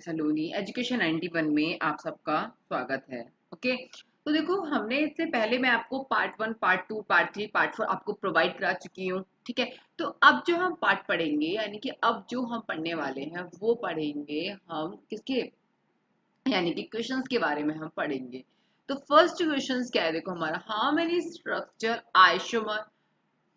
सलोनी education 91 में आप सबका स्वागत है। ओके, तो देखो हमने इससे पहले मैं आपको पार्ट 1, पार्ट 2, पार्ट 3, पार्ट 4 आपको प्रोवाइड करा चुकी हूँ। ठीक है, तो अब जो हम पार्ट पढ़ेंगे यानी कि अब जो हम पढ़ने वाले हैं वो पढ़ेंगे हम किसके, यानी कि क्वेश्चंस के बारे में हम पढ़ेंगे। तो फर्स्ट क्वेश्चंस क्या है, देखो हमारा how many structure isomer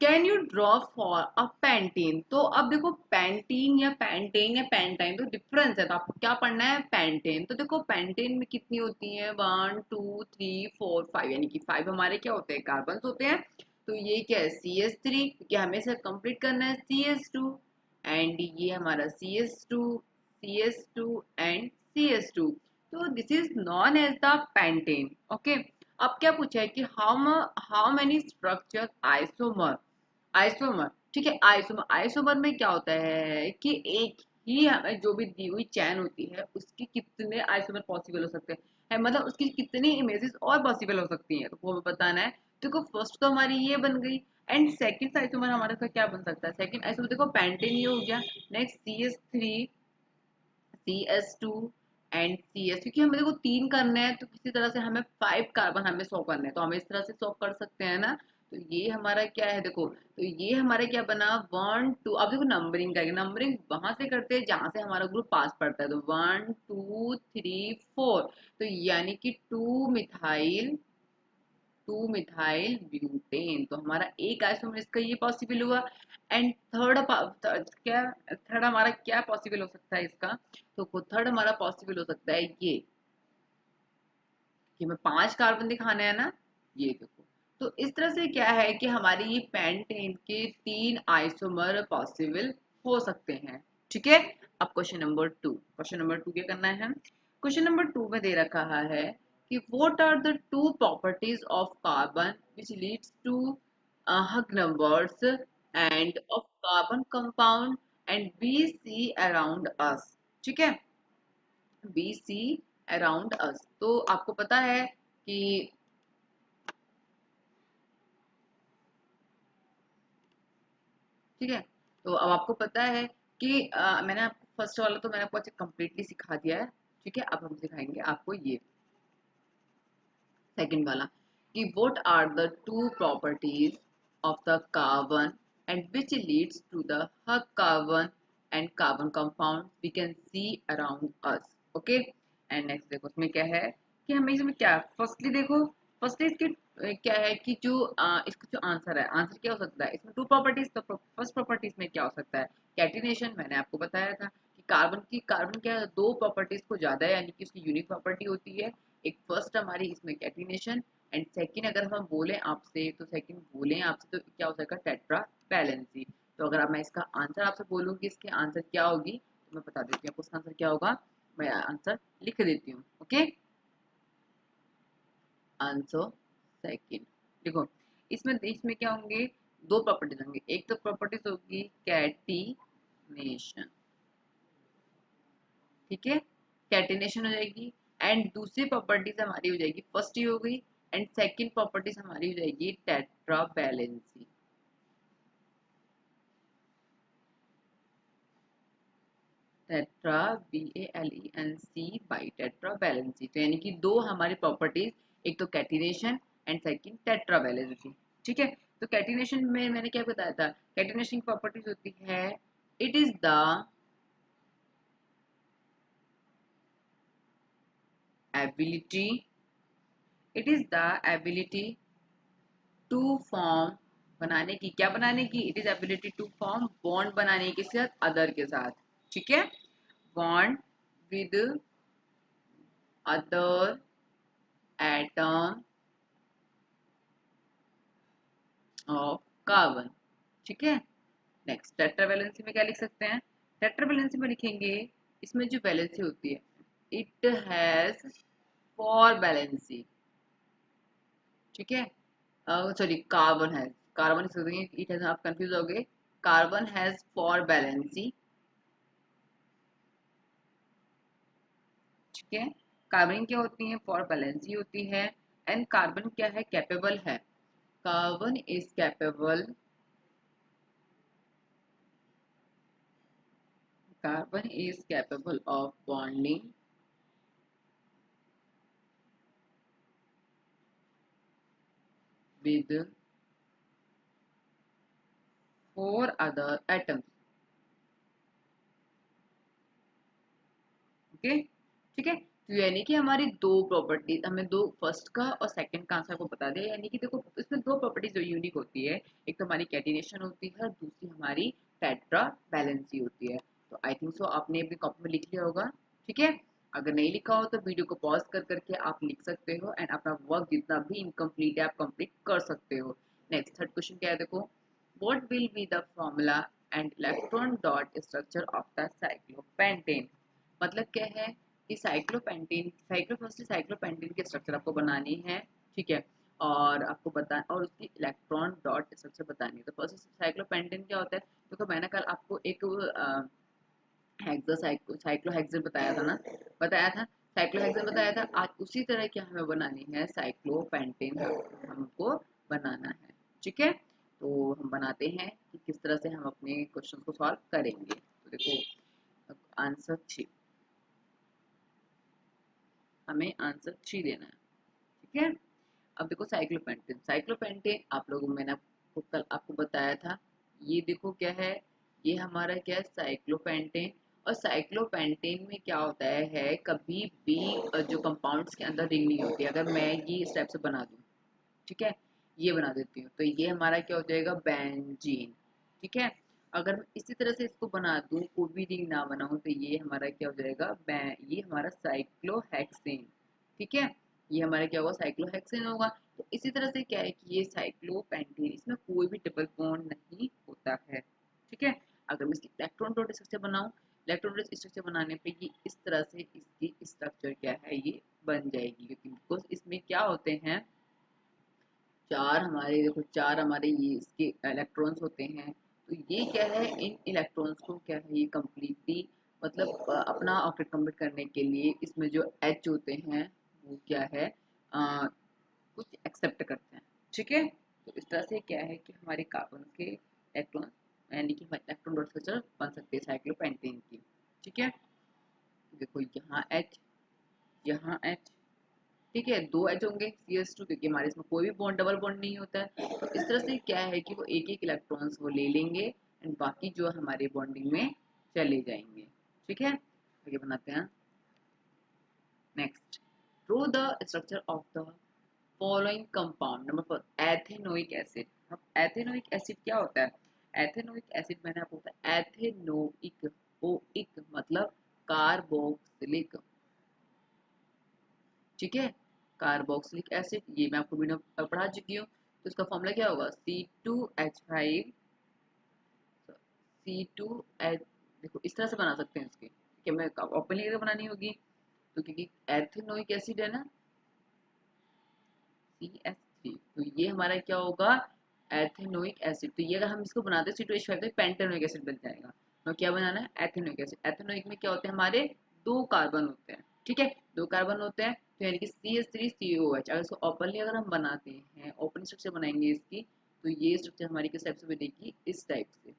can you draw for a pentene. तो अब देखो पेंटीन या पेंटेन या पेंटाइन तो डिफरेंस है, तो आपको क्या पढ़ना है, पेंटेन। तो देखो पेंटेन में कितनी होती है, 1 2 3 4 5, यानी कि 5 हमारे क्या होते हैं, कार्बन होते हैं। तो ये क्या है, CH3, क्योंकि हमें इसे कंप्लीट करना है CH2, एंड ये हमारा CH2 एंड CH2। तो this is known as the pentane. Okay, अब क्या पूछा है कि how many structure isomer, isomer. ठीक है, आइसोमर, आइसोमर में क्या होता है कि एक ही हमें जो भी दी हुई चैन होती है उसकी कितने आइसोमर पॉसिबल हो सकते हैं, मतलब उसकी कितनी इमेजेस और पॉसिबल हो सकती हैं, तो वो बताना है। देखो फर्स्ट तो हमारी ये बन गई, एंड सेकंड आइसोमर हमारे का क्या बन सकता है, सेकंड आइसोमर देखो पेंटेन ये हो गया। Next CH3, CS2 and CS, क्योंकि हमें देखो 3 करने हैं तो किसी तरह से हमें 5 कार्बन हमें सॉल्व करने हैं, तो हम इस तरह से सॉल्व कर सकते हैं ना। तो ये हमारा क्या है, देखो तो ये हमारा क्या बना, 1 2। अब देखो नंबरिंग करेंगे, नंबरिंग वहां से करते हैं जहां से हमारा ग्रुप पास पड़ता है, तो 1 2 3 4। तो यानी कि 2 मिथाइल ब्यूटेन, तो हमारा एक आइसोमर इसका ये पॉसिबल हुआ। एंड क्या, थर्ड हमारा क्या पॉसिबल हो सकता है इसका, तो थर्ड हमारा पॉसिबल हो सकता है ये कि हमें 5 कार्बन दिखाने हैं ना, ये देखो। तो इस तरह से क्या है कि हमारी ये पेंटेन के 3 आइसोमर पॉसिबल हो सकते हैं। ठीक है, अब क्वेश्चन नंबर 2 क्या करना है, क्वेश्चन नंबर 2 में दे रखा है कि what are the 2 properties of carbon which leads to huge numbers and of carbon compound and BC around us. ठीक है, BC अराउंड अस, तो आपको पता है कि, ठीक है, तो अब आपको पता है कि मैंने आपको फर्स्ट वाला तो मैंने आपको अच्छे कंप्लीटली सिखा दिया है। ठीक है, अब हम सिखाएंगे आपको ये सेकंड वाला कि what are the 2 properties of the carbon and which leads to the huge carbon and carbon compound we can see around us. Okay, and next देखो उसमें क्या है कि हमें इसमें क्या, फर्स्टली देखो, फर्स्टली इसके क्या है कि जो इसका जो आंसर है, आंसर क्या हो सकता है इसमें 2 प्रॉपर्टीज, तो फर्स्ट प्रॉपर्टीज में क्या हो सकता है, कैटिनेशन। मैंने आपको बताया था कि कार्बन क्या है, 2 प्रॉपर्टीज को ज्यादा है, यानी कि उसकी यूनिक प्रॉपर्टी होती है। एक फर्स्ट हमारी इसमें कैटिनेशन, एंड सेकंड अगर हम बोले आपसे, तो सेकंड बोले आपसे तो क्या हो जाएगा, टेट्रा वैलेंसी। तो अगर अब मैं इसका आंसर आपसे बोलूंगी इसके आंसर क्या होगी, तो मैं बता देती हूँ आपको इसका आंसर क्या होगा, मैं आंसर लिख देती हूँ। ओके, आंसर सेकंड, देखो इसमें इसमें क्या होंगे, 2 प्रॉपर्टीज होंगी, एक तो प्रॉपर्टीज होगी कैटिनेशन। ठीक है, कैटिनेशन हो जाएगी, एंड दूसरी प्रॉपर्टीज हमारी हो जाएगी, फर्स्ट ही हो गई, एंड सेकंड प्रॉपर्टीज हमारी हो जाएगी tetra valency. Tetra VALENC by tetra valency, तो यानी कि 2 हमारी प्रॉपर्टीज, एक तो catenation and second tetra valency. ठीक है, तो कैटिनेशन में मैंने क्या बताया था, कैटिनेशन की प्रॉपर्टीज होती है, it is the ability, it is the ability to form, बनाने की, क्या बनाने की, it is ability to form bond, बनाने के साथ, अदर के साथ। ठीक है, bond with other atom of carbon. ठीक है, नेक्स्ट टेट्रा वैलेंसी में क्या लिख सकते हैं, टेट्रा वैलेंसी में लिखेंगे, इसमें जो वैलेंसी होती है, इट हैज 4 वैलेंसी। ठीक है, सॉरी कार्बन हैज, कार्बन लिख सकते हैं, इट हैज, आप कंफ्यूज हो गए, कार्बन हैज 4 वैलेंसी। ठीक है, कार्बन क्या होती है, 4 वैलेंसी होती है, एंड कार्बन क्या है, कैपेबल है, carbon is capable, carbon is capable of bonding with four other atoms. Okay ठीक है, तो यानी कि हमारी दो प्रॉपर्टीज, हमें दो फर्स्ट का और सेकंड का आंसर को बता दिया। यानी कि देखो इसमें दो प्रॉपर्टीज जो यूनिक होती है, एक तो हमारी कैटिनेशन होती है और दूसरी हमारी टेट्रा वैलेंसी होती है। तो आई थिंक सो आपने अपनी कॉपी में लिख लिया होगा। ठीक है, अगर नहीं लिखा हो तो वीडियो को पॉज कर करके आप लिख सकते हो एंड अपना वर्क जितना भी इनकम्प्लीट है आप कंप्लीट कर सकते हो। नेक्स्ट थर्ड क्वेश्चन क्या है, देखो what will be the formula and electron dot structure of the cyclopentane. मतलब क्या है कि साइक्लोपेंटेन, साइक्लोपेंटेन की स्ट्रक्चर आपको बनानी है। ठीक है, और आपको बता और उसकी इलेक्ट्रॉन डॉट स्ट्रक्चर बतानी है। तो फर्स्ट साइक्लोपेंटेन क्या होता है, देखो मैंने कल आपको एक साइक्लोहेक्सेन बताया था ना, बताया था साइक्लोहेक्सेन बताया था। आज उसी तरह की हमें बनानी है साइक्लोपेंटेन, हमको बनाना है। ठीक है, तो हम बनाते हैं कि किस तरह से हम अपने क्वेश्चन को सॉल्व करेंगे। तो देखो आंसर 3, हमें आंसर 3 देना है। ठीक है, अब देखो साइक्लोपेंटेन, साइक्लोपेंटेन आप लोगों मैंने आपको कल आपको बताया था। ये देखो क्या है, ये हमारा क्या है साइक्लोपेंटेन। और साइक्लोपेंटेन में क्या होता है कभी भी जो कंपाउंड्स के अंदर रिंग नहीं होती। अगर मैं ये इस टाइप से बना दूं, ठीक है, ये बना देती हूँ तो ये हमारा क्या हो जाएगा बेंजीन। ठीक है, अगर मैं इसी तरह से इसको बना दूं, कोई भी रिंग ना बनाऊं, तो ये हमारा क्या हो जाएगा ये हमारा साइक्लोहेक्सेन। ठीक है, ये हमारा क्या होगा साइक्लोहेक्सेन होगा। तो इसी तरह से क्या है कि ये साइक्लोपेंटेन, इसमें कोई भी डबल बॉन्ड नहीं होता है। ठीक है, अगर मैं इसकी इलेक्ट्रॉन डॉट स्ट्रक्चर बनाऊं, इलेक्ट्रॉन डॉट स्ट्रक्चर बनाने पे ये इस तरह से इसकी स्ट्रक्चर क्या है ये बन जाएगी, क्योंकि बिकॉज इसमें क्या होते हैं चार हमारे, देखो चार हमारे ये इसके इलेक्ट्रॉन्स होते हैं। तो ये क्या है इन इलेक्ट्रॉन्स को क्या है ये कम्प्लीटली मतलब अपना ऑर्बिट कंप्लीट करने के लिए इसमें जो एच होते हैं वो क्या है कुछ एक्सेप्ट करते हैं। ठीक है, तो इस तरह से क्या है कि हमारे कार्बन के इलेक्ट्रॉन यानी कि इलेक्ट्रॉन डॉट स्ट्रक्चर बन सकते हैं साइक्लोपेंटेन की। ठीक है, देखो यहाँ एच, यहाँ एच, ठीक है, दो एच होंगे CS2, क्योंकि हमारे इसमें कोई भी बॉन्ड डबल बॉन्ड नहीं होता है। तो इस तरह से क्या है कि वो एक एक इलेक्ट्रॉन्स वो ले लेंगे एंड बाकी जो हमारे बॉन्डिंग में चले जाएंगे। ठीक है, आगे बनाते हैं। Next, draw the structure of the following compound. Number 4 ethanoic acid. अब एथेनोइक एसिड क्या होता है, एथेनोइक एसिड मैंने आपको बताया एथेनोइक, ओइक मतलब कार्बोक्सिलिक। ठीक है, कार्बोक्सिलिक एसिड, ये मैं आपको वीडियो में पढ़ा चुकी हूँ। तो इसका फॉर्मूला क्या होगा C2H5 C2H, देखो इस तरह से बना सकते हैं इसके। ठीक है, मैं ओपनली अगर बनानी होगी तो क्योंकि एथेनोइक एसिड है ना CH3, तो ये हमारा क्या होगा एथेनोइक एसिड। तो ये अगर हम इसको बनाते हैं C2H5 तो पेंटेनोइक एसिड बन जाएगा। तो क्या बनाना है एथेनोइक एसिड। एथेनोइक में क्या होते हैं हमारे दो कार्बन होते हैं। ठीक है, दो कार्बन होते हैं, तो यानी कि CH3COH। अगर इसको ओपनली अगर हम बनाते हैं, ओपन स्ट्रक्चर बनाएंगे इसकी, तो ये स्ट्रक्चर हमारी किस टाइप से बनेगी इस टाइप से।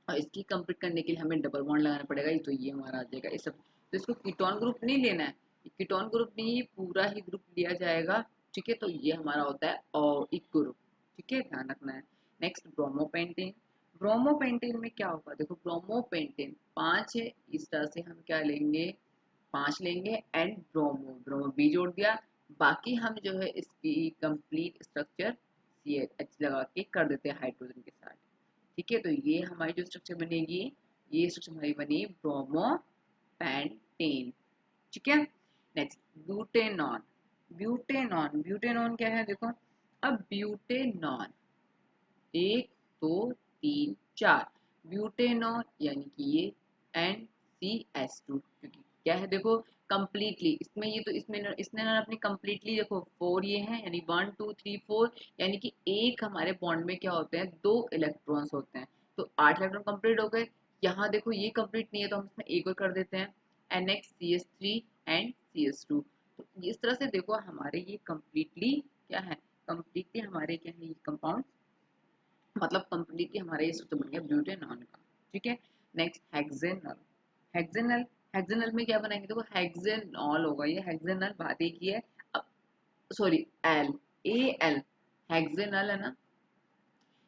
और इसकी कंप्लीट करने के लिए हमें डबल बॉन्ड लगाना पड़ेगा, तो ये हमारा आ जाएगा इस सब। तो इसको कीटोन ग्रुप नहीं लेना है, कीटोन ग्रुप नहीं, ये पूरा ही ग्रुप लिया जाएगा। ठीक है, तो ये हमारा होता है और एक ग्रुप। ठीक है, ध्यान रखना है। Next bromopentane. ब्रोमोपेंटेन में क्या होगा, देखो ब्रोमोपेंटेन 5 है, इस तरह से हम क्या लेंगे 5 लेंगे एंड ब्रोमो, ब्रोमो बी जोड़ दिया। बाकी हम जो है इसकी कंप्लीट स्ट्रक्चर CH लगा के कर देते हैं हाइड्रोजन के साथ। ठीक है, तो ये हमारी जो स्ट्रक्चर बनेगी, ये स्ट्रक्चर हमारी बनी ब्रोमोपेंटेन। ठीक है, नेक्स्ट ब्यूटेनॉन। ब्यूटेनॉन, ब्यूटेनॉन क्या है देखो, अब ब्यूटेनॉन 1 2 3 4 ब्यूटेनॉन यानी कि ये NCS2, क्योंकि क्या है देखो कंप्लीटली इसमें ये तो इसमें इसने ना अपनी कंप्लीटली देखो 4 ये हैं यानी 1 2 3 4, यानी कि एक हमारे बॉन्ड में क्या होते हैं 2 इलेक्ट्रॉन्स होते हैं। तो 8 इलेक्ट्रॉन कंप्लीट हो गए। यहाँ देखो ये कंप्लीट नहीं है तो हम इसमें एक और कर देते हैं NHCH3 एंड CS2। तो इस तरह से देखो हमारे ये कंप्लीटली क्या है, कंप्लीटली हमारे क्या है ये कंपाउंड मतलब कंप्लीटली हमारा ये सूत्र बन गया ब्यूटेनॉन का। ठीक है, नेक्स्ट हेक्सेनॉल। हेक्सेनल, हेक्सेनल में क्या बनाएंगे, देखो हेक्सेनॉल होगा, ये हेक्सेनल बात एक ही है। अब sorry, L, A L, hexanal है ना।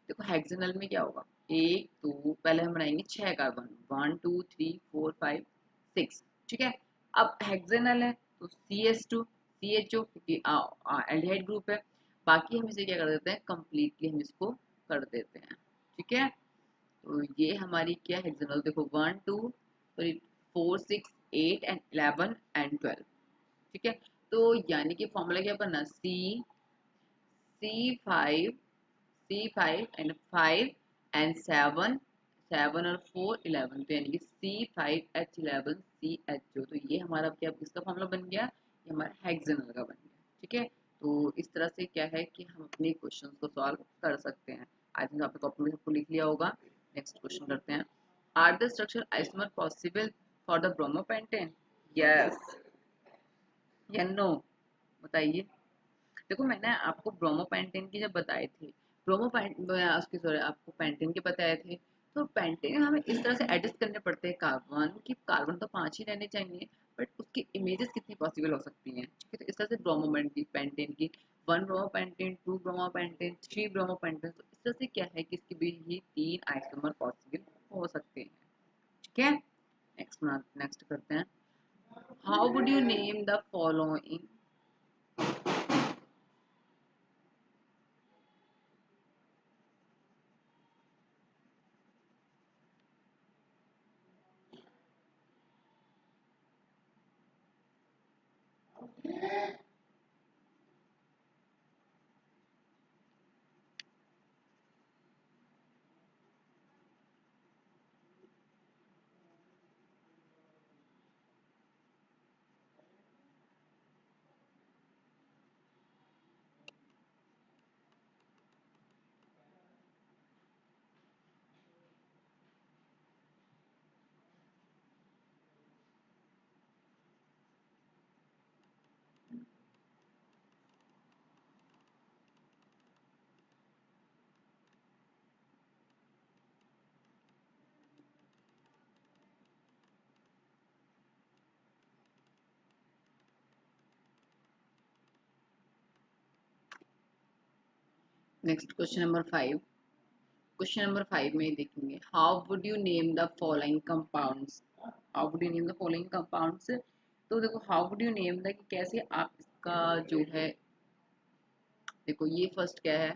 देखो हेक्सेनल में क्या होगा, एक दो, पहले हम बनाएंगे 6 कार्बन, 1 2 3 4 5 6, ठीक है। अब हेक्सेनल है तो CH2, CHO, क्योंकि एल्डिहाइड ग्रुप है। बाकी हम इसे क्या कर देते हैं, कंप्लीटली हम इसको कर देते हैं, ठीक है। तो ये हमारी क्या हेक्सेनल, देखो 1 2 3 4 6 8 एंड 11 एंड 12, ठीक है। तो यानी कि फॉर्मूला क्या बना, C5 एंड 5 एंड 7, 7 और 4 11, तो यानी कि C5H11CHO। तो ये हमारा क्या इसका फॉर्मूला बन गया, ये हमारा हेक्सेनल का बन गया, ठीक है। तो इस तरह से क्या है कि हम अपने क्वेश्चन को सॉल्व कर सकते हैं। आई थिंक आपने कॉपी में सबको लिख लिया होगा। नेक्स्ट क्वेश्चन करते हैं, are the structure isomer possible for the bromopentane, yes या नो, बताइए। देखो मैंने आपको ब्रोमोपेंटेन की जब बताए थे, उसके सॉरी आपको पेंटेन के बताए थे, तो पेंटेन हमें इस तरह से एडजस्ट करने पड़ते हैं कार्बन की, कार्बन तो 5 ही रहने चाहिए, बट उसकी इमेजेस कितनी पॉसिबल हो सकती हैं, ठीक है। तो इस तरह से ब्रोमोमेंट की पेंटेन की 1 ब्रोमोपेंटेन, 2 ब्रोमोपेंटेन, 3 ब्रोमोपेंटेन, तो इस तरह से क्या है कि इसके बीच ये 3 आइसोमर पॉसिबल हो सकते हैं, ठीक है। नेक्स्ट करते हैं, how would you name the following. Next question number 5 में देखेंगे, how would you name the following compounds, how would you name the following compounds. तो देखो how would you name the, कि कैसे आप इसका जो है, देखो ये फर्स्ट क्या है,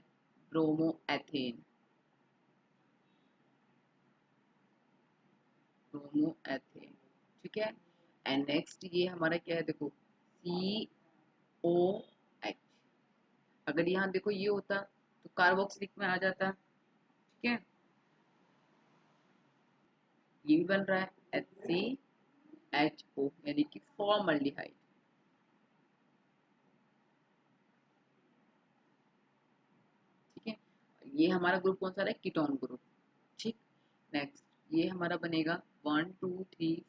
ब्रोमो एथेन, ब्रोमो एथेन, ठीक है। एंड नेक्स्ट ये हमारा क्या है, देखो COH, अगर यहाँ देखो ये होता तो कार्बोक्सिलिक में आ जाता, ठीक है। ये भी बन रहा है HCHO, यानी कि फॉर्मल्डिहाइड, ठीक है। ये हमारा ग्रुप कौन सा है, कीटोन ग्रुप, ठीक। नेक्स्ट ये हमारा बनेगा 1 2 3